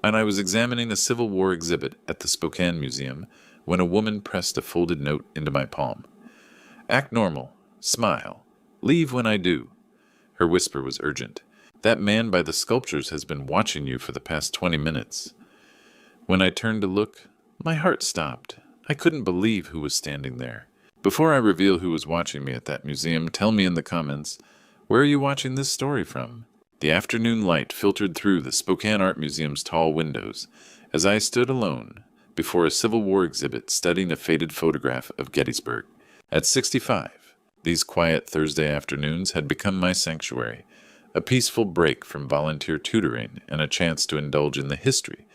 and I was examining a Civil War exhibit at the Spokane Museum when a woman pressed a folded note into my palm. Act normal. Smile. Leave when I do. Her whisper was urgent. That man by the sculptures has been watching you for the past 20 minutes. When I turned to look, my heart stopped. I couldn't believe who was standing there. Before I reveal who was watching me at that museum, tell me in the comments, where are you watching this story from? The afternoon light filtered through the Spokane Art Museum's tall windows as I stood alone before a Civil War exhibit studying a faded photograph of Gettysburg. At 65, these quiet Thursday afternoons had become my sanctuary, a peaceful break from volunteer tutoring and a chance to indulge in the history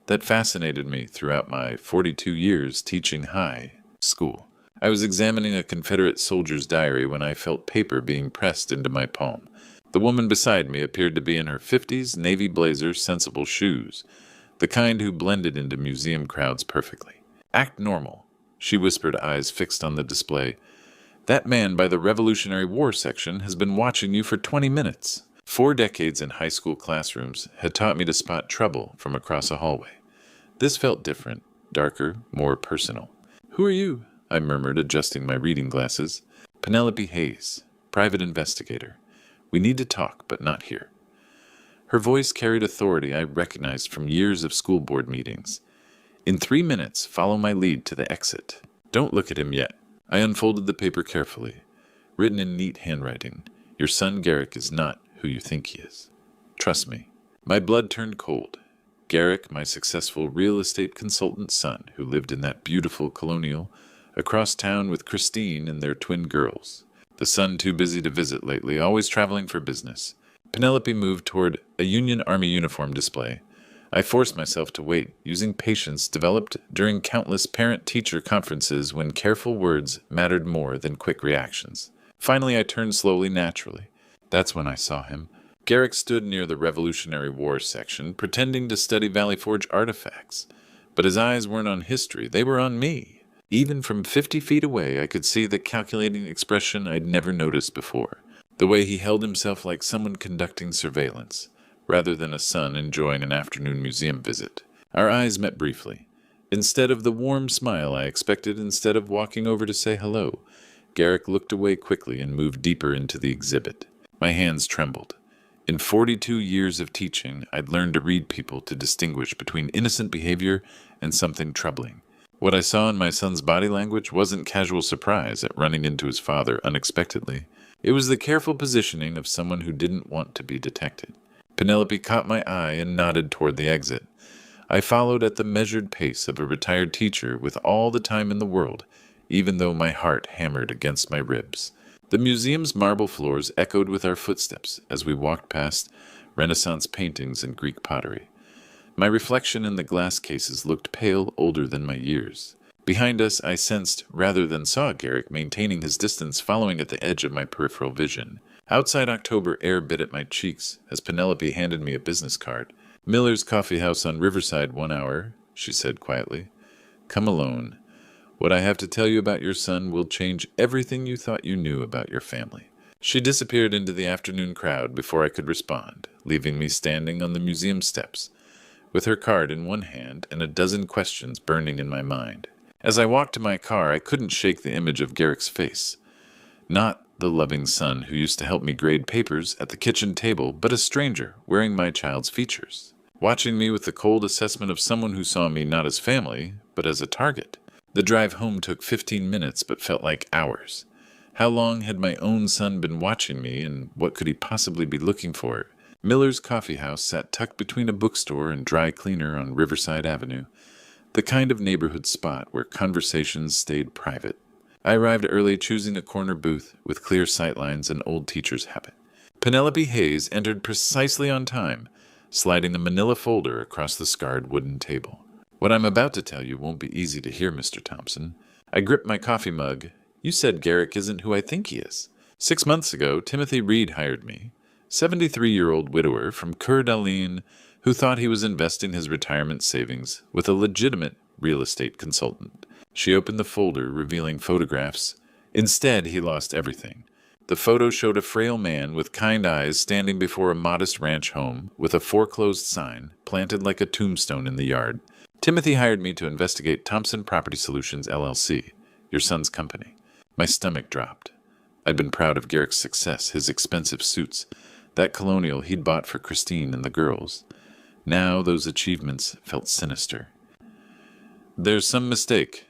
that fascinated me throughout my 42 years teaching high school. I was examining a Confederate soldier's diary when I felt paper being pressed into my palm. The woman beside me appeared to be in her 50s, navy blazer, sensible shoes, the kind who blended into museum crowds perfectly. Act normal, she whispered, eyes fixed on the display. That man by the Revolutionary War section has been watching you for 20 minutes. 4 decades in high school classrooms had taught me to spot trouble from across a hallway. This felt different, darker, more personal. Who are you? I murmured, adjusting my reading glasses. Penelope Hayes, private investigator. We need to talk, but not here. Her voice carried authority I recognized from years of school board meetings. In 3 minutes, follow my lead to the exit. Don't look at him yet. I unfolded the paper carefully. Written in neat handwriting, your son Garrick is not who you think he is. Trust me. My blood turned cold. Garrick, my successful real estate consultant son, who lived in that beautiful colonial across town with Christine and their twin girls. The son too busy to visit lately, always traveling for business. Penelope moved toward a Union Army uniform display. I forced myself to wait, using patience developed during countless parent-teacher conferences when careful words mattered more than quick reactions. Finally, I turned slowly, naturally. That's when I saw him. Garrick stood near the Revolutionary War section, pretending to study Valley Forge artifacts. But his eyes weren't on history, they were on me. Even from 50 feet away, I could see the calculating expression I'd never noticed before. The way he held himself like someone conducting surveillance, rather than a son enjoying an afternoon museum visit. Our eyes met briefly. Instead of the warm smile I expected, instead of walking over to say hello, Garrick looked away quickly and moved deeper into the exhibit. My hands trembled. In 42 years of teaching, I'd learned to read people, to distinguish between innocent behavior and something troubling. What I saw in my son's body language wasn't casual surprise at running into his father unexpectedly. It was the careful positioning of someone who didn't want to be detected. Penelope caught my eye and nodded toward the exit. I followed at the measured pace of a retired teacher with all the time in the world, even though my heart hammered against my ribs. The museum's marble floors echoed with our footsteps as we walked past Renaissance paintings and Greek pottery. My reflection in the glass cases looked pale, older than my years. Behind us, I sensed, rather than saw, Garrick maintaining his distance, following at the edge of my peripheral vision. Outside, October air bit at my cheeks as Penelope handed me a business card. Miller's Coffee House on Riverside, 1 hour, she said quietly. Come alone. What I have to tell you about your son will change everything you thought you knew about your family. She disappeared into the afternoon crowd before I could respond, leaving me standing on the museum steps, with her card in one hand and a dozen questions burning in my mind. As I walked to my car, I couldn't shake the image of Garrick's face. Not the loving son who used to help me grade papers at the kitchen table, but a stranger wearing my child's features, watching me with the cold assessment of someone who saw me not as family, but as a target. The drive home took 15 minutes, but felt like hours. How long had my own son been watching me, and what could he possibly be looking for? Miller's Coffee House sat tucked between a bookstore and dry cleaner on Riverside Avenue, the kind of neighborhood spot where conversations stayed private. I arrived early, choosing a corner booth with clear sightlines and old teacher's habit. Penelope Hayes entered precisely on time, sliding a manila folder across the scarred wooden table. What I'm about to tell you won't be easy to hear, Mr. Thompson. I gripped my coffee mug. You said Garrick isn't who I think he is. 6 months ago, Timothy Reed hired me, 73-year-old widower from Coeur d'Alene who thought he was investing his retirement savings with a legitimate real estate consultant. She opened the folder, revealing photographs. Instead, he lost everything. The photo showed a frail man with kind eyes standing before a modest ranch home with a foreclosed sign planted like a tombstone in the yard. Timothy hired me to investigate Thompson Property Solutions, LLC, your son's company. My stomach dropped. I'd been proud of Garrick's success, his expensive suits, that colonial he'd bought for Christine and the girls. Now those achievements felt sinister. "There's some mistake,"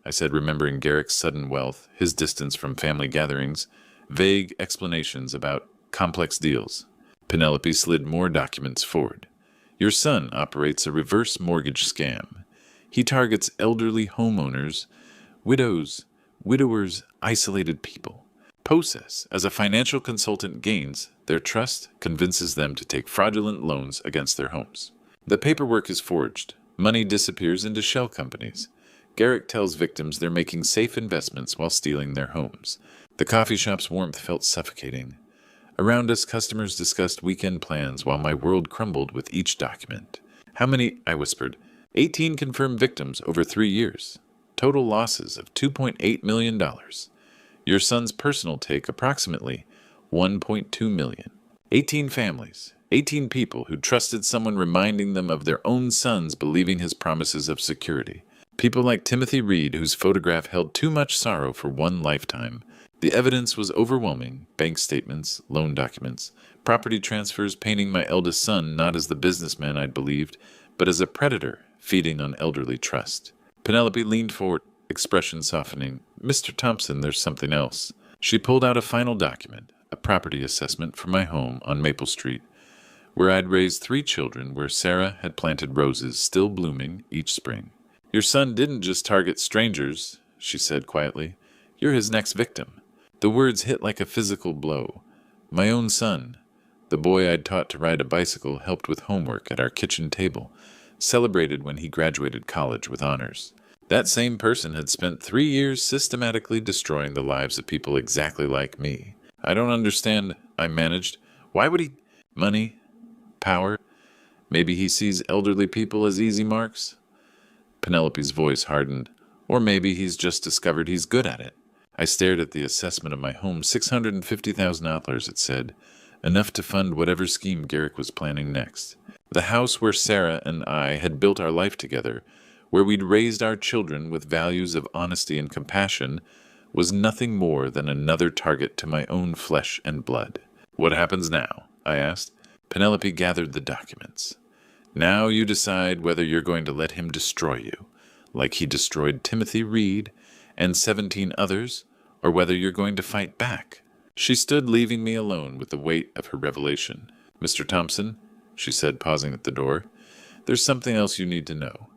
I said, remembering Garrick's sudden wealth, his distance from family gatherings, vague explanations about complex deals. Penelope slid more documents forward. "Your son operates a reverse mortgage scam. He targets elderly homeowners, widows, widowers, isolated people. Process, as a financial consultant, gains their trust, convinces them to take fraudulent loans against their homes. The paperwork is forged. Money disappears into shell companies. Garrick tells victims they're making safe investments while stealing their homes." The coffee shop's warmth felt suffocating. Around us, customers discussed weekend plans while my world crumbled with each document. "How many?" I whispered. 18 confirmed victims over 3 years. Total losses of $2.8 million. Your son's personal take, approximately $1.2 million. 18 families, 18 people who trusted someone reminding them of their own sons, believing his promises of security. People like Timothy Reed, whose photograph held too much sorrow for one lifetime. The evidence was overwhelming: bank statements, loan documents, property transfers painting my eldest son not as the businessman I'd believed, but as a predator feeding on elderly trust. Penelope leaned forward, expression softening. "Mr. Thompson, there's something else." She pulled out a final document, a property assessment for my home on Maple Street, where I'd raised 3 children, where Sarah had planted roses, still blooming each spring. "Your son didn't just target strangers," she said quietly. "You're his next victim." The words hit like a physical blow. My own son, the boy I'd taught to ride a bicycle, helped with homework at our kitchen table, celebrated when he graduated college with honors. That same person had spent 3 years systematically destroying the lives of people exactly like me. "I don't understand," I managed. "Why would he—" "Money? Power? Maybe he sees elderly people as easy marks?" Penelope's voice hardened. "Or maybe he's just discovered he's good at it." I stared at the assessment of my home. $650,000, it said, enough to fund whatever scheme Garrick was planning next. The house where Sarah and I had built our life together, where we'd raised our children with values of honesty and compassion, was nothing more than another target to my own flesh and blood. "What happens now?" I asked. Penelope gathered the documents. "Now you decide whether you're going to let him destroy you, like he destroyed Timothy Reed and 17 others, or whether you're going to fight back." She stood, leaving me alone with the weight of her revelation. "Mr. Thompson," she said, pausing at the door, "there's something else you need to know.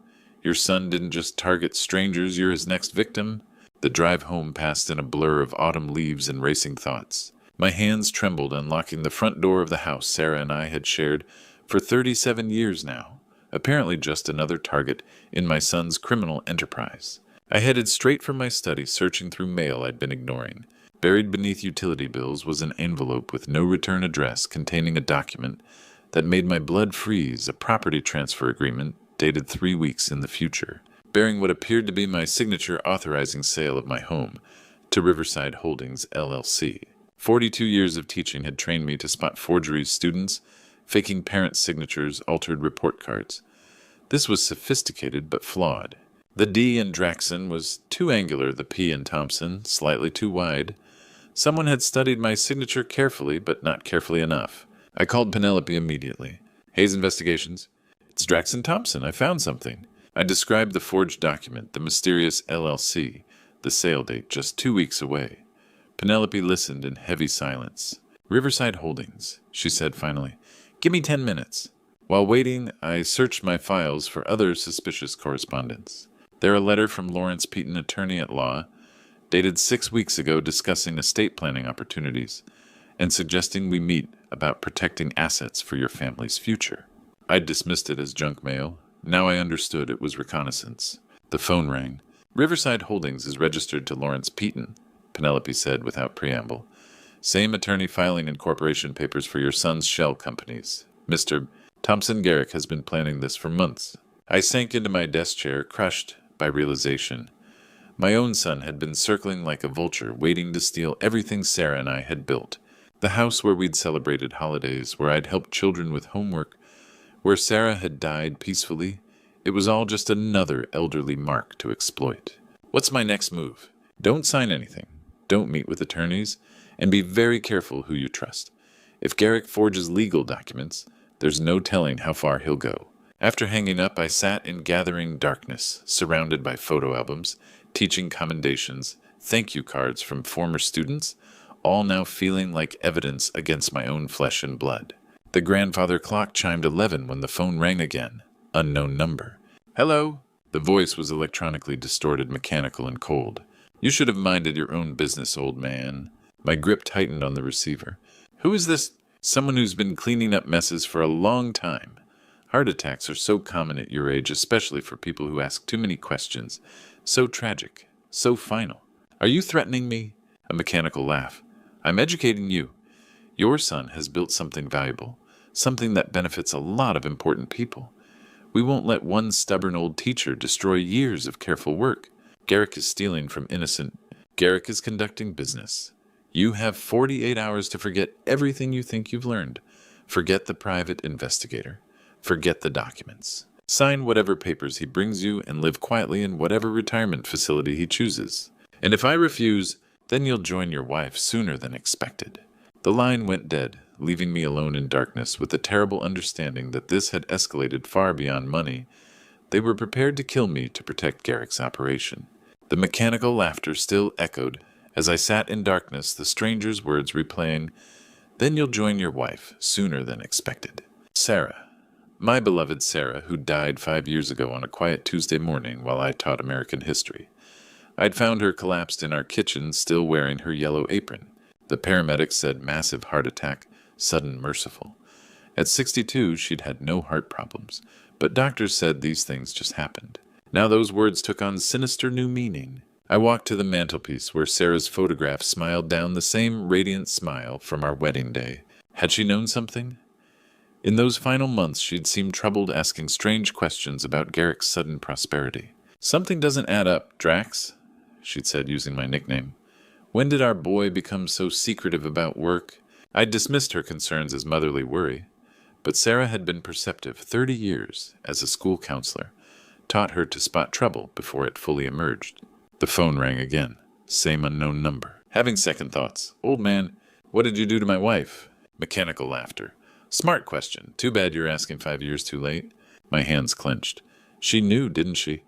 Your son didn't just target strangers, you're his next victim." The drive home passed in a blur of autumn leaves and racing thoughts. My hands trembled, unlocking the front door of the house Sarah and I had shared for 37 years now, apparently just another target in my son's criminal enterprise. I headed straight for my study, searching through mail I'd been ignoring. Buried beneath utility bills was an envelope with no return address containing a document that made my blood freeze, a property transfer agreement dated 3 weeks in the future, bearing what appeared to be my signature authorizing sale of my home to Riverside Holdings, LLC. 42 years of teaching had trained me to spot forgeries, students faking parents' signatures, altered report cards. This was sophisticated but flawed. The D in Draxon was too angular, the P in Thompson slightly too wide. Someone had studied my signature carefully, but not carefully enough. I called Penelope immediately. "Hayes Investigations." "It's Draxon Thompson. I found something." I described the forged document, the mysterious LLC, the sale date just 2 weeks away. Penelope listened in heavy silence. "Riverside Holdings," she said finally. "Give me 10 minutes." While waiting, I searched my files for other suspicious correspondence. There a letter from Lawrence Peaton, attorney at law, dated 6 weeks ago, discussing estate planning opportunities and suggesting we meet about protecting assets for your family's future. I'd dismissed it as junk mail. Now I understood it was reconnaissance. The phone rang. "Riverside Holdings is registered to Lawrence Peaton," Penelope said without preamble. "Same attorney filing incorporation papers for your son's shell companies. Mr. Thompson Garrick has been planning this for months." I sank into my desk chair, crushed by realization. My own son had been circling like a vulture, waiting to steal everything Sarah and I had built. The house where we'd celebrated holidays, where I'd helped children with homework, where Sarah had died peacefully. It was all just another elderly mark to exploit. What's my next move? Don't sign anything. Don't meet with attorneys. And be very careful who you trust. If Garrick forges legal documents, there's no telling how far he'll go. After hanging up, I sat in gathering darkness, surrounded by photo albums, teaching commendations, thank you cards from former students, all now feeling like evidence against my own flesh and blood. The grandfather clock chimed 11 when the phone rang again. Unknown number. Hello? The voice was electronically distorted, mechanical, and cold. You should have minded your own business, old man. My grip tightened on the receiver. Who is this? Someone who's been cleaning up messes for a long time. Heart attacks are so common at your age, especially for people who ask too many questions. So tragic. So final. Are you threatening me? A mechanical laugh. I'm educating you. Your son has built something valuable, something that benefits a lot of important people. We won't let one stubborn old teacher destroy years of careful work. Garrick is stealing from innocent. Garrick is conducting business. You have 48 hours to forget everything you think you've learned. Forget the private investigator. Forget the documents. Sign whatever papers he brings you and live quietly in whatever retirement facility he chooses. And if I refuse, then you'll join your wife sooner than expected. The line went dead, leaving me alone in darkness with the terrible understanding that this had escalated far beyond money. They were prepared to kill me to protect Garrick's operation. The mechanical laughter still echoed. As I sat in darkness, the stranger's words replaying, then you'll join your wife sooner than expected. Sarah. My beloved Sarah, who died 5 years ago on a quiet Tuesday morning while I taught American history. I'd found her collapsed in our kitchen, still wearing her yellow apron. The paramedics said massive heart attack, sudden merciful. At 62, she'd had no heart problems, but doctors said these things just happened. Now those words took on sinister new meaning. I walked to the mantelpiece where Sarah's photograph smiled down the same radiant smile from our wedding day. Had she known something? In those final months, she'd seemed troubled, asking strange questions about Garrick's sudden prosperity. Something doesn't add up, Drax, she'd said, using my nickname. When did our boy become so secretive about work? I'd dismissed her concerns as motherly worry, but Sarah had been perceptive 30 years as a school counselor, taught her to spot trouble before it fully emerged. The phone rang again. Same unknown number. Having second thoughts. Old man, what did you do to my wife? Mechanical laughter. Smart question. Too bad you're asking 5 years too late. My hands clenched. She knew, didn't she?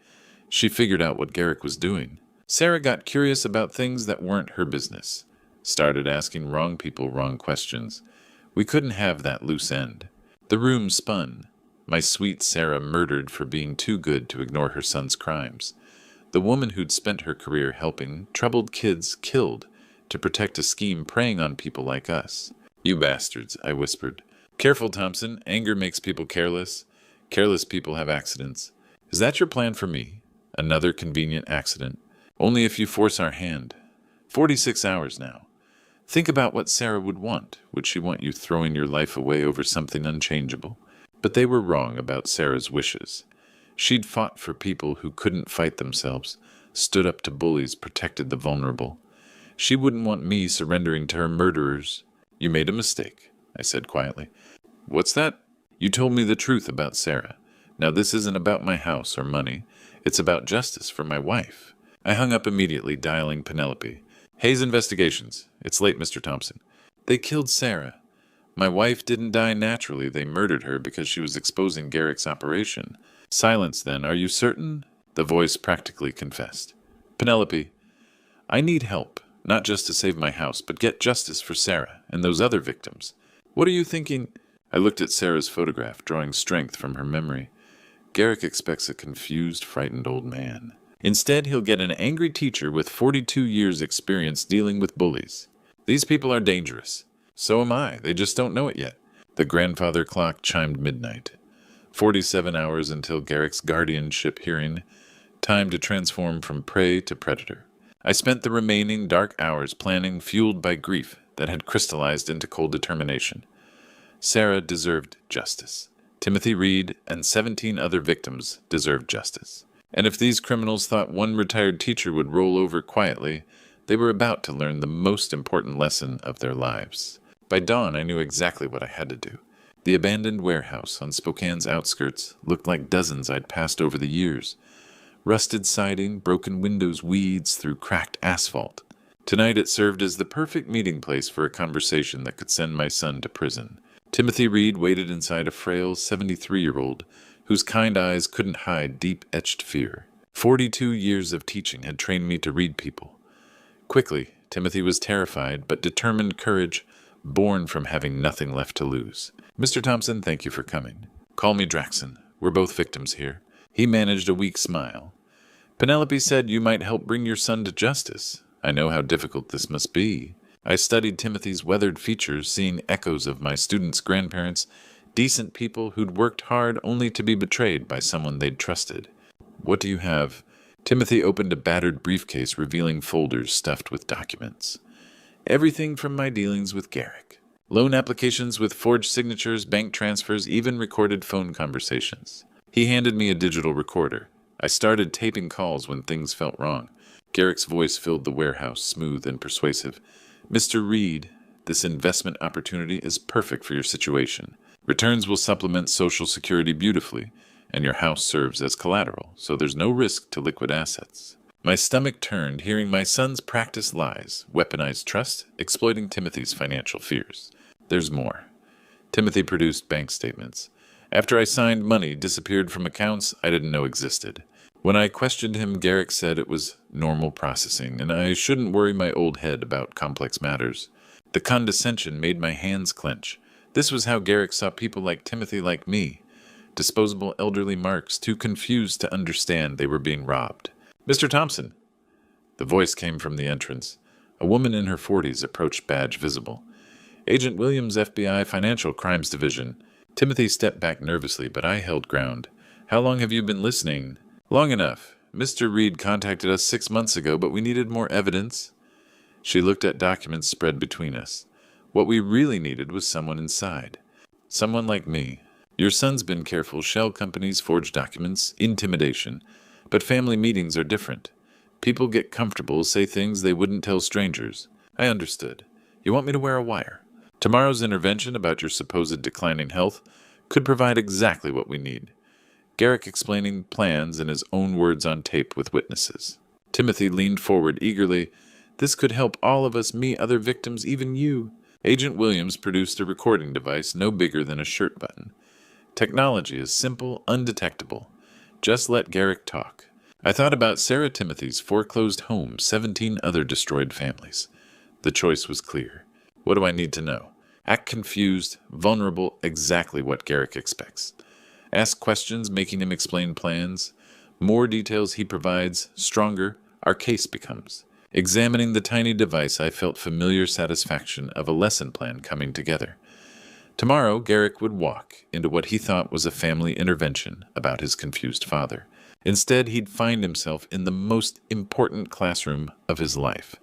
She figured out what Garrick was doing. Sarah got curious about things that weren't her business. Started asking wrong people wrong questions. We couldn't have that loose end. The room spun. My sweet Sarah murdered for being too good to ignore her son's crimes. The woman who'd spent her career helping troubled kids killed to protect a scheme preying on people like us. You bastards, I whispered. Careful, Thompson. Anger makes people careless. Careless people have accidents. Is that your plan for me? Another convenient accident. Only if you force our hand. 46 hours now. Think about what Sarah would want. Would she want you throwing your life away over something unchangeable? But they were wrong about Sarah's wishes. She'd fought for people who couldn't fight themselves, stood up to bullies, protected the vulnerable. She wouldn't want me surrendering to her murderers. You made a mistake, I said quietly. What's that? You told me the truth about Sarah. Now this isn't about my house or money. It's about justice for my wife. I hung up immediately, dialing Penelope. Hayes Investigations. It's late, Mr. Thompson. They killed Sarah. My wife didn't die naturally. They murdered her because she was exposing Garrick's operation. Silence, then. Are you certain? The voice practically confessed. Penelope, I need help, not just to save my house, but get justice for Sarah and those other victims. What are you thinking? I looked at Sarah's photograph, drawing strength from her memory. Garrick expects a confused, frightened old man. Instead, he'll get an angry teacher with 42 years' experience dealing with bullies. These people are dangerous. So am I. They just don't know it yet. The grandfather clock chimed midnight. 47 hours until Garrick's guardianship hearing. Time to transform from prey to predator. I spent the remaining dark hours planning, fueled by grief that had crystallized into cold determination. Sarah deserved justice. Timothy Reed and 17 other victims deserved justice. And if these criminals thought one retired teacher would roll over quietly, they were about to learn the most important lesson of their lives. By dawn, I knew exactly what I had to do. The abandoned warehouse on Spokane's outskirts looked like dozens I'd passed over the years. Rusted siding, broken windows, weeds through cracked asphalt. Tonight it served as the perfect meeting place for a conversation that could send my son to prison. Timothy Reed waited inside a frail 73-year-old whose kind eyes couldn't hide deep-etched fear. 42 years of teaching had trained me to read people. Quickly, Timothy was terrified, but determined courage, born from having nothing left to lose. "Mr. Thompson, thank you for coming. Call me Draxon. We're both victims here." He managed a weak smile. "Penelope said you might help bring your son to justice. I know how difficult this must be." I studied Timothy's weathered features, seeing echoes of my students' grandparents, decent people who'd worked hard only to be betrayed by someone they'd trusted. "What do you have?" Timothy opened a battered briefcase revealing folders stuffed with documents. "Everything from my dealings with Garrick. Loan applications with forged signatures, bank transfers, even recorded phone conversations." He handed me a digital recorder. I started taping calls when things felt wrong. Garrick's voice filled the warehouse, smooth and persuasive. "Mr. Reed, this investment opportunity is perfect for your situation. Returns will supplement Social Security beautifully, and your house serves as collateral, so there's no risk to liquid assets." My stomach turned, hearing my son's practice lies, weaponized trust, exploiting Timothy's financial fears. "There's more." Timothy produced bank statements. After I signed, money disappeared from accounts I didn't know existed. When I questioned him, Garrick said it was normal processing, and I shouldn't worry my old head about complex matters. The condescension made my hands clench. This was how Garrick saw people like Timothy, like me. Disposable elderly marks, too confused to understand they were being robbed. "Mr. Thompson." The voice came from the entrance. A woman in her 40s approached, badge visible. "Agent Williams, FBI Financial Crimes Division." Timothy stepped back nervously, but I held ground. "How long have you been listening?" "Long enough. Mr. Reed contacted us 6 months ago, but we needed more evidence." She looked at documents spread between us. What we really needed was someone inside. Someone like me. Your son's been careful. Shell companies, forged documents, intimidation. But family meetings are different. People get comfortable, say things they wouldn't tell strangers. I understood. You want me to wear a wire. Tomorrow's intervention about your supposed declining health could provide exactly what we need. Garrick explaining plans in his own words on tape with witnesses. Timothy leaned forward eagerly. "This could help all of us, me, other victims, even you." Agent Williams produced a recording device no bigger than a shirt button. Technology is simple, undetectable. Just let Garrick talk. I thought about Sarah Timothy's foreclosed home, 17 other destroyed families. The choice was clear. What do I need to know? Act confused, vulnerable, exactly what Garrick expects. Ask questions, making him explain plans. More details he provides, stronger our case becomes. Examining the tiny device, I felt familiar satisfaction of a lesson plan coming together. Tomorrow, Garrick would walk into what he thought was a family intervention about his confused father. Instead, he'd find himself in the most important classroom of his life,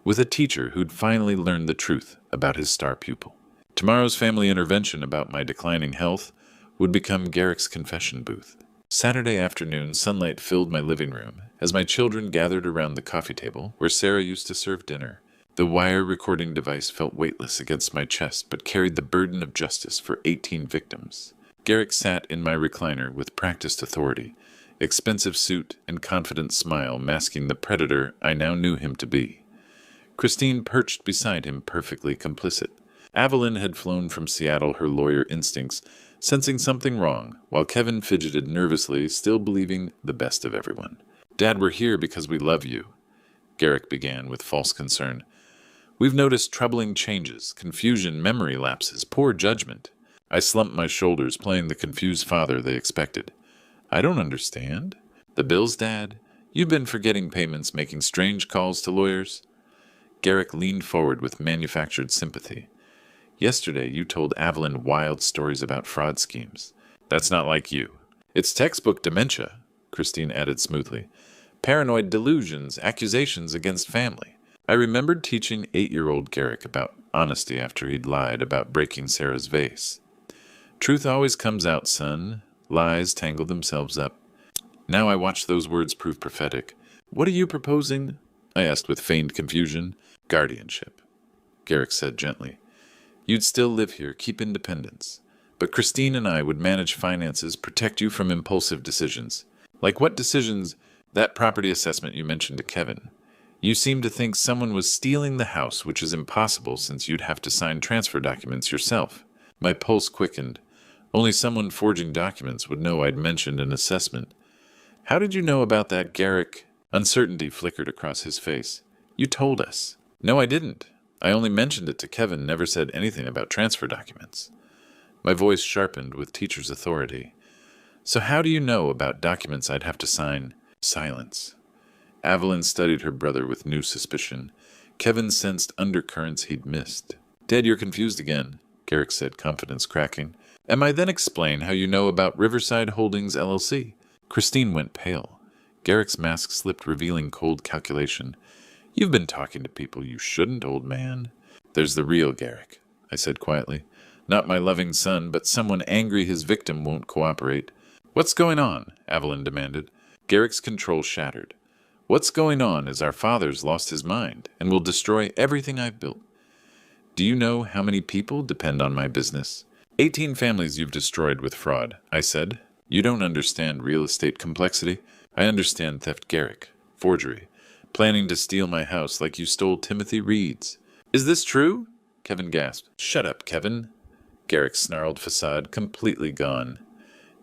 with a teacher who'd finally learned the truth about his star pupil. Tomorrow's family intervention about my declining health would become Garrick's confession booth. Saturday afternoon, sunlight filled my living room as my children gathered around the coffee table where Sarah used to serve dinner. The wire recording device felt weightless against my chest, but carried the burden of justice for 18 victims. Garrick sat in my recliner with practiced authority, expensive suit and confident smile masking the predator I now knew him to be. Christine perched beside him, perfectly complicit. Evelyn had flown from Seattle, her lawyer instincts, sensing something wrong, while Kevin fidgeted nervously, still believing the best of everyone. "Dad, we're here because we love you," Garrick began with false concern. "We've noticed troubling changes, confusion, memory lapses, poor judgment." I slumped my shoulders, playing the confused father they expected. "I don't understand." "The bills, Dad? You've been forgetting payments, making strange calls to lawyers." Garrick leaned forward with manufactured sympathy. "Yesterday you told Evelyn wild stories about fraud schemes. That's not like you." "It's textbook dementia," Christine added smoothly. "Paranoid delusions, accusations against family." I remembered teaching 8-year-old Garrick about honesty after he'd lied about breaking Sarah's vase. "Truth always comes out, son. Lies tangle themselves up." Now I watched those words prove prophetic. What are you proposing? I asked with feigned confusion. Guardianship, Garrick said gently. You'd still live here, keep independence. But Christine and I would manage finances, protect you from impulsive decisions. Like what decisions? That property assessment you mentioned to Kevin. You seem to think someone was stealing the house, which is impossible since you'd have to sign transfer documents yourself. My pulse quickened. Only someone forging documents would know I'd mentioned an assessment. How did you know about that, Garrick? Uncertainty flickered across his face. You told us. No, I didn't. I only mentioned it to Kevin, never said anything about transfer documents. My voice sharpened with teacher's authority. So how do you know about documents I'd have to sign? Silence. Evelyn studied her brother with new suspicion. Kevin sensed undercurrents he'd missed. Dad, you're confused again, Garrick said, confidence cracking. Am I then explain how you know about Riverside Holdings, LLC? Christine went pale. Garrick's mask slipped, revealing cold calculation. You've been talking to people you shouldn't, old man. There's the real Garrick, I said quietly. Not my loving son, but someone angry his victim won't cooperate. What's going on? Evelyn demanded. Garrick's control shattered. What's going on is our father's lost his mind and will destroy everything I've built. Do you know how many people depend on my business? 18 families you've destroyed with fraud, I said. You don't understand real estate complexity. I understand theft, Garrick. Forgery. Planning to steal my house like you stole Timothy Reed's. Is this true? Kevin gasped. Shut up, Kevin. Garrick's snarled facade completely gone.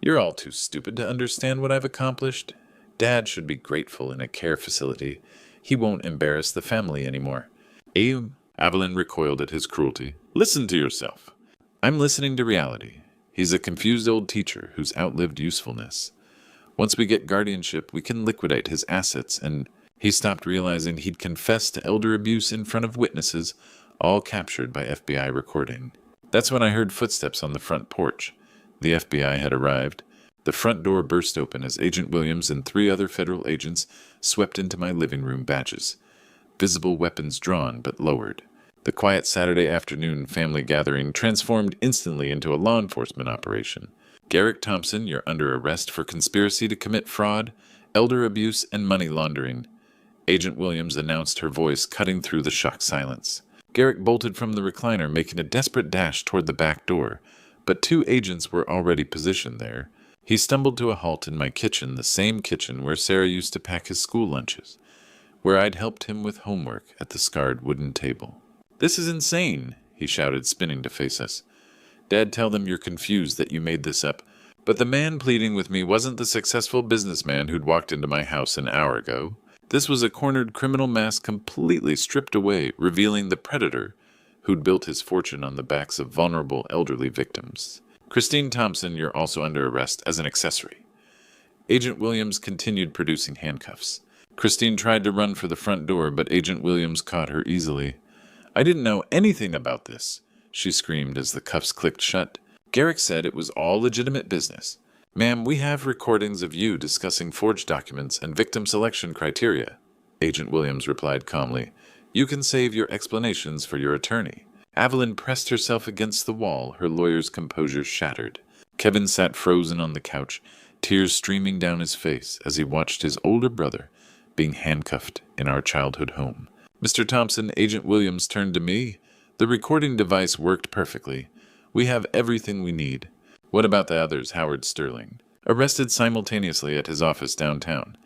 You're all too stupid to understand what I've accomplished. Dad should be grateful in a care facility. He won't embarrass the family anymore. Evelyn recoiled at his cruelty. Listen to yourself. I'm listening to reality. He's a confused old teacher who's outlived usefulness. Once we get guardianship, we can liquidate his assets, and he stopped realizing he'd confessed to elder abuse in front of witnesses, all captured by FBI recording. That's when I heard footsteps on the front porch. The FBI had arrived. The front door burst open as Agent Williams and 3 other federal agents swept into my living room, badges. Visible weapons drawn but lowered. The quiet Saturday afternoon family gathering transformed instantly into a law enforcement operation. Garrick Thompson, you're under arrest for conspiracy to commit fraud, elder abuse, and money laundering. Agent Williams announced, her voice cutting through the shocked silence. Garrick bolted from the recliner, making a desperate dash toward the back door, but 2 agents were already positioned there. He stumbled to a halt in my kitchen, the same kitchen where Sarah used to pack his school lunches, where I'd helped him with homework at the scarred wooden table. This is insane, he shouted, spinning to face us. Dad, tell them you're confused that you made this up. But the man pleading with me wasn't the successful businessman who'd walked into my house an hour ago. This was a cornered criminal mask completely stripped away, revealing the predator who'd built his fortune on the backs of vulnerable elderly victims. Christine Thompson, you're also under arrest as an accessory. Agent Williams continued producing handcuffs. Christine tried to run for the front door, but Agent Williams caught her easily. I didn't know anything about this, she screamed as the cuffs clicked shut. Garrick said it was all legitimate business. Ma'am, we have recordings of you discussing forged documents and victim selection criteria. Agent Williams replied calmly. You can save your explanations for your attorney. Evelyn pressed herself against the wall, her lawyer's composure shattered. Kevin sat frozen on the couch, tears streaming down his face as he watched his older brother being handcuffed in our childhood home. Mr. Thompson, Agent Williams turned to me. The recording device worked perfectly. We have everything we need. What about the others, Howard Sterling? Arrested simultaneously at his office downtown.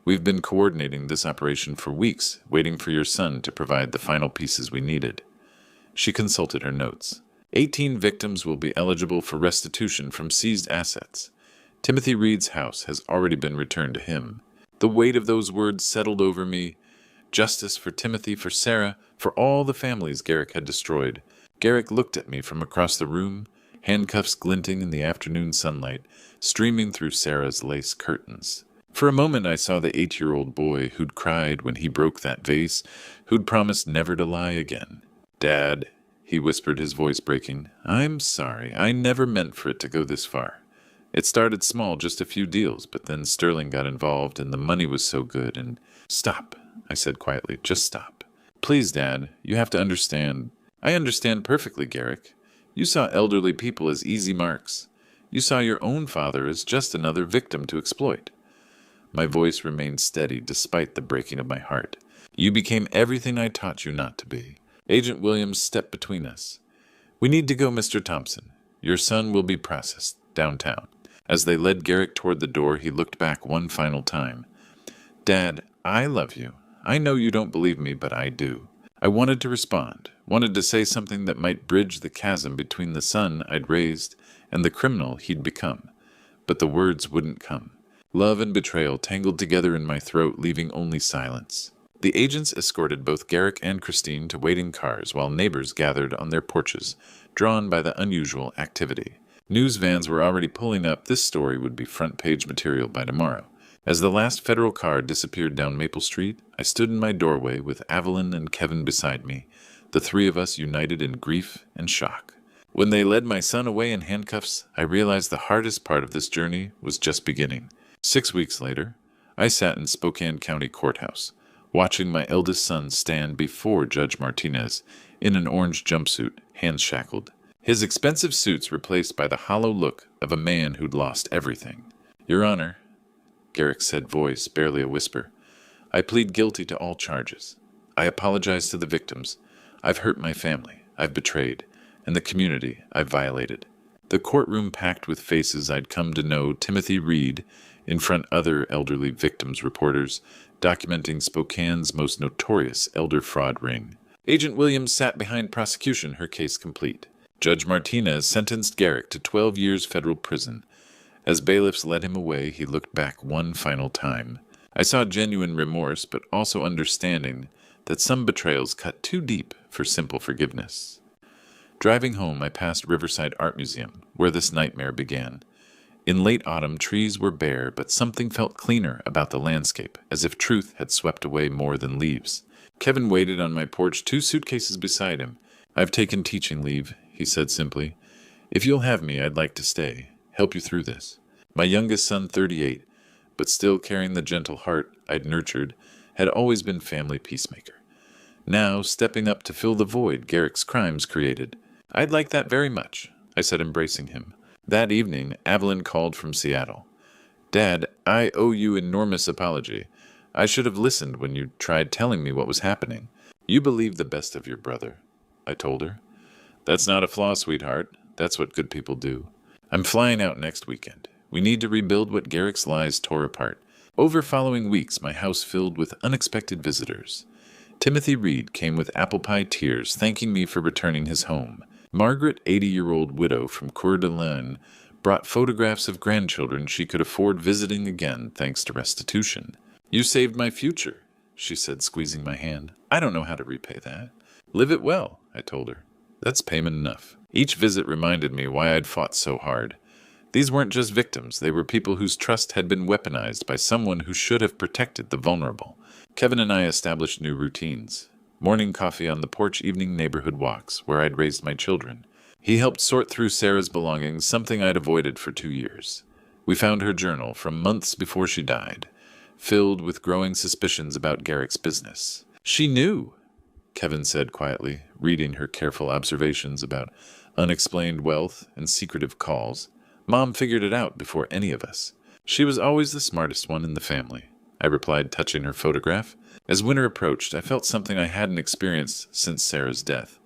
We've been coordinating this operation for weeks, waiting for your son to provide the final pieces we needed. She consulted her notes. 18 victims will be eligible for restitution from seized assets. Timothy Reed's house has already been returned to him. The weight of those words settled over me. Justice for Timothy, for Sarah, for all the families Garrick had destroyed. Garrick looked at me from across the room, handcuffs glinting in the afternoon sunlight, streaming through Sarah's lace curtains. For a moment I saw the 8-year-old boy who'd cried when he broke that vase, who'd promised never to lie again. Dad, he whispered, his voice breaking, I'm sorry. I never meant for it to go this far. It started small, just a few deals, but then Sterling got involved and the money was so good and... Stop, I said quietly, just stop. Please, Dad, you have to understand. I understand perfectly, Garrick. You saw elderly people as easy marks. You saw your own father as just another victim to exploit. My voice remained steady despite the breaking of my heart. You became everything I taught you not to be. Agent Williams stepped between us. We need to go, Mr. Thompson. Your son will be processed downtown. As they led Garrick toward the door, he looked back one final time. Dad, I love you. I know you don't believe me, but I do. I wanted to respond, wanted to say something that might bridge the chasm between the son I'd raised and the criminal he'd become. But the words wouldn't come. Love and betrayal tangled together in my throat, leaving only silence. The agents escorted both Garrick and Christine to waiting cars while neighbors gathered on their porches, drawn by the unusual activity. News vans were already pulling up. This story would be front-page material by tomorrow. As the last federal car disappeared down Maple Street, I stood in my doorway with Evelyn and Kevin beside me, the three of us united in grief and shock. When they led my son away in handcuffs, I realized the hardest part of this journey was just beginning. 6 weeks later, I sat in Spokane County Courthouse, watching my eldest son stand before Judge Martinez in an orange jumpsuit, hands shackled. His expensive suits replaced by the hollow look of a man who'd lost everything. Your Honor, Garrick said, voice barely a whisper, I plead guilty to all charges. I apologize to the victims. I've hurt my family. I've betrayed. And the community I've violated. The courtroom packed with faces I'd come to know. Timothy Reed, in front other elderly victims reporters, documenting Spokane's most notorious elder fraud ring. Agent Williams sat behind prosecution, her case complete. Judge Martinez sentenced Garrick to 12 years federal prison. As bailiffs led him away, he looked back one final time. I saw genuine remorse, but also understanding that some betrayals cut too deep for simple forgiveness. Driving home, I passed Riverside Art Museum, where this nightmare began. In late autumn, trees were bare, but something felt cleaner about the landscape, as if truth had swept away more than leaves. Kevin waited on my porch, 2 suitcases beside him. I've taken teaching leave, he said simply. If you'll have me, I'd like to stay, help you through this. My youngest son, 38, but still carrying the gentle heart I'd nurtured, had always been family peacemaker. Now, stepping up to fill the void Garrick's crimes created. I'd like that very much, I said, embracing him. That evening, Evelyn called from Seattle. Dad, I owe you enormous apology. I should have listened when you tried telling me what was happening. You believe the best of your brother, I told her. That's not a flaw, sweetheart. That's what good people do. I'm flying out next weekend. We need to rebuild what Garrick's lies tore apart. Over following weeks, my house filled with unexpected visitors. Timothy Reed came with apple pie tears, thanking me for returning his home. Margaret, 80-year-old widow from Coeur d'Alene, brought photographs of grandchildren she could afford visiting again thanks to restitution. You saved my future, she said, squeezing my hand. I don't know how to repay that. Live it well, I told her. That's payment enough. Each visit reminded me why I'd fought so hard. These weren't just victims. They were people whose trust had been weaponized by someone who should have protected the vulnerable. Kevin and I established new routines. Morning coffee on the porch, evening neighborhood walks, where I'd raised my children. He helped sort through Sarah's belongings, something I'd avoided for 2 years. We found her journal from months before she died, filled with growing suspicions about Garrick's business. She knew, Kevin said quietly, reading her careful observations about unexplained wealth and secretive calls. Mom figured it out before any of us. She was always the smartest one in the family, I replied, touching her photograph. As winter approached, I felt something I hadn't experienced since Sarah's death.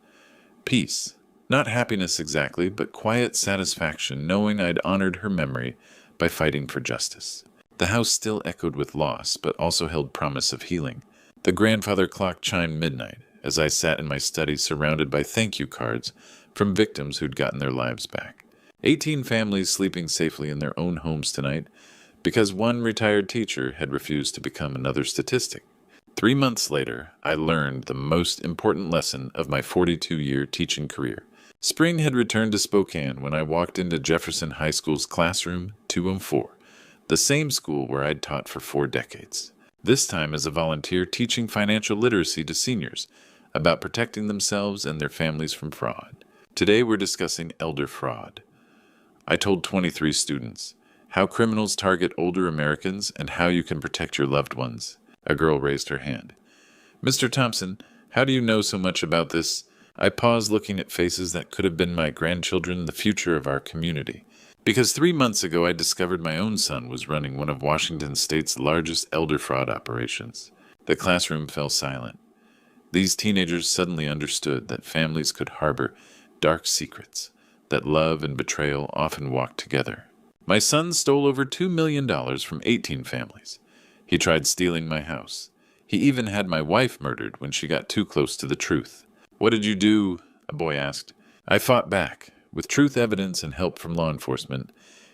Peace. Not happiness exactly, but quiet satisfaction, knowing I'd honored her memory by fighting for justice. The house still echoed with loss, but also held promise of healing. The grandfather clock chimed midnight as I sat in my study surrounded by thank you cards from victims who'd gotten their lives back. 18 families sleeping safely in their own homes tonight because one retired teacher had refused to become another statistic. 3 months later, I learned the most important lesson of my 42-year teaching career. Spring had returned to Spokane when I walked into Jefferson High School's classroom 204, the same school where I'd taught for 4 decades. This time as a volunteer teaching financial literacy to seniors about protecting themselves and their families from fraud. Today we're discussing elder fraud. I told 23 students how criminals target older Americans and how you can protect your loved ones. A girl raised her hand. Mr. Thompson, how do you know so much about this? I paused, looking at faces that could have been my grandchildren, the future of our community. Because 3 months ago I discovered my own son was running one of Washington State's largest elder fraud operations. The classroom fell silent. These teenagers suddenly understood that families could harbor dark secrets, that love and betrayal often walk together. My son stole over $2 million from 18 families. He tried stealing my house. He even had my wife murdered when she got too close to the truth. "What did you do?" a boy asked. I fought back. With truth evidence and help from law enforcement,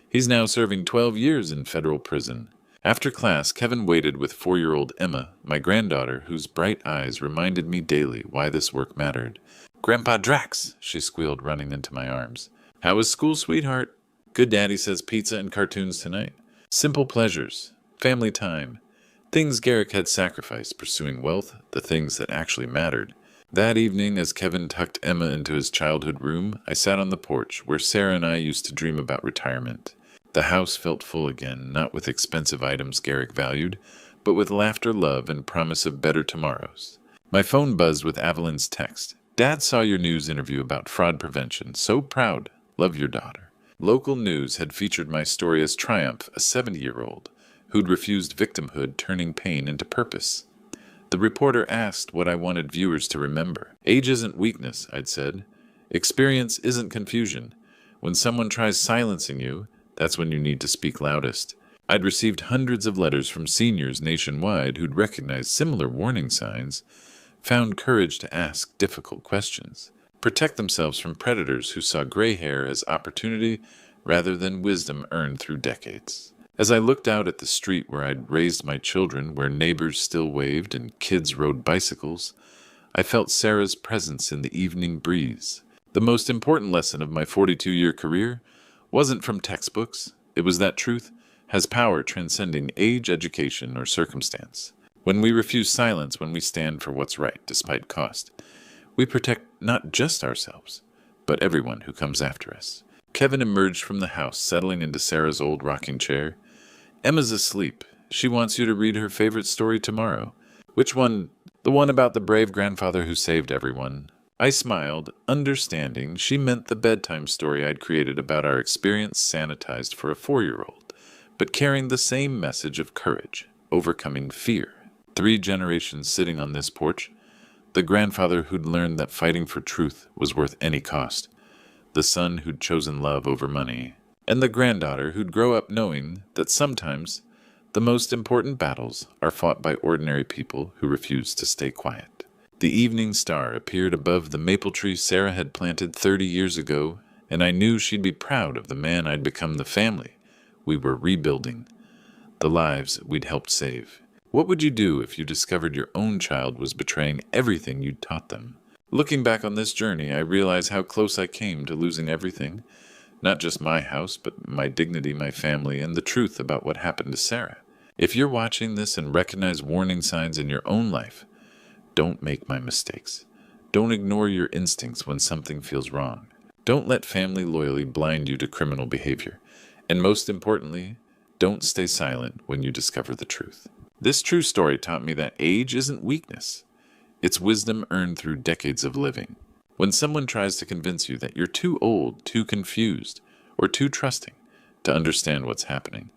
he's now serving 12 years in federal prison. After class, Kevin waited with 4-year-old Emma, my granddaughter, whose bright eyes reminded me daily why this work mattered. "Grandpa Drax," she squealed, running into my arms. "How was school, sweetheart?" "Good, Daddy says pizza and cartoons tonight." Simple pleasures, family time, things Garrick had sacrificed pursuing wealth, the things that actually mattered. That evening, as Kevin tucked Emma into his childhood room, I sat on the porch where Sarah and I used to dream about retirement. The house felt full again, not with expensive items Garrick valued, but with laughter, love, and promise of better tomorrows. My phone buzzed with Evelyn's text. "Dad saw your news interview about fraud prevention. So proud. Love your daughter." Local news had featured my story as Triumph, a 70-year-old who'd refused victimhood, turning pain into purpose. The reporter asked what I wanted viewers to remember. "Age isn't weakness," I'd said. "Experience isn't confusion. When someone tries silencing you, that's when you need to speak loudest." I'd received hundreds of letters from seniors nationwide who'd recognized similar warning signs, found courage to ask difficult questions, protect themselves from predators who saw gray hair as opportunity rather than wisdom earned through decades. As I looked out at the street where I'd raised my children, where neighbors still waved and kids rode bicycles, I felt Sarah's presence in the evening breeze. The most important lesson of my 42-year career wasn't from textbooks. It was that truth has power transcending age, education, or circumstance. When we refuse silence, when we stand for what's right despite cost, we protect not just ourselves, but everyone who comes after us. Kevin emerged from the house, settling into Sarah's old rocking chair. "Emma's asleep. She wants you to read her favorite story tomorrow." "Which one?" "The one about the brave grandfather who saved everyone." I smiled, understanding she meant the bedtime story I'd created about our experience sanitized for a 4-year-old, but carrying the same message of courage, overcoming fear. 3 generations sitting on this porch. The grandfather who'd learned that fighting for truth was worth any cost. The son who'd chosen love over money. And the granddaughter who'd grow up knowing that sometimes the most important battles are fought by ordinary people who refuse to stay quiet. The evening star appeared above the maple tree Sarah had planted 30 years ago, and I knew she'd be proud of the man I'd become, the family we were rebuilding, the lives we'd helped save. What would you do if you discovered your own child was betraying everything you'd taught them? Looking back on this journey, I realize how close I came to losing everything. Not just my house, but my dignity, my family, and the truth about what happened to Sarah. If you're watching this and recognize warning signs in your own life, don't make my mistakes. Don't ignore your instincts when something feels wrong. Don't let family loyalty blind you to criminal behavior. And most importantly, don't stay silent when you discover the truth. This true story taught me that age isn't weakness. It's wisdom earned through decades of living. When someone tries to convince you that you're too old, too confused, or too trusting to understand what's happening,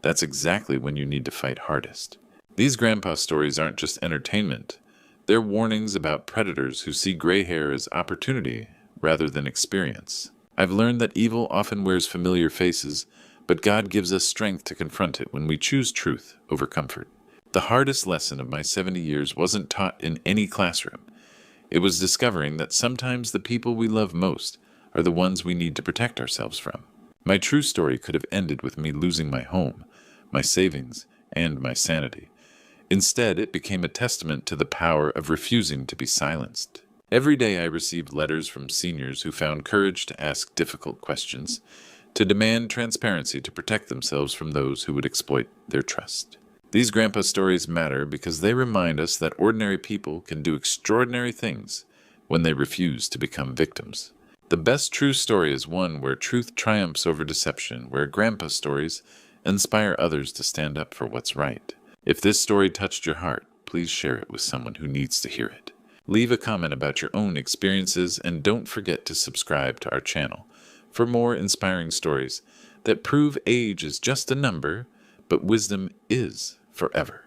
that's exactly when you need to fight hardest. These grandpa stories aren't just entertainment. They're warnings about predators who see gray hair as opportunity rather than experience. I've learned that evil often wears familiar faces, but God gives us strength to confront it when we choose truth over comfort. The hardest lesson of my 70 years wasn't taught in any classroom. It was discovering that sometimes the people we love most are the ones we need to protect ourselves from. My true story could have ended with me losing my home, my savings, and my sanity. Instead, it became a testament to the power of refusing to be silenced. Every day I received letters from seniors who found courage to ask difficult questions, to demand transparency to protect themselves from those who would exploit their trust. These grandpa stories matter because they remind us that ordinary people can do extraordinary things when they refuse to become victims. The best true story is one where truth triumphs over deception, where grandpa stories inspire others to stand up for what's right. If this story touched your heart, please share it with someone who needs to hear it. Leave a comment about your own experiences and don't forget to subscribe to our channel for more inspiring stories that prove age is just a number, but wisdom is forever.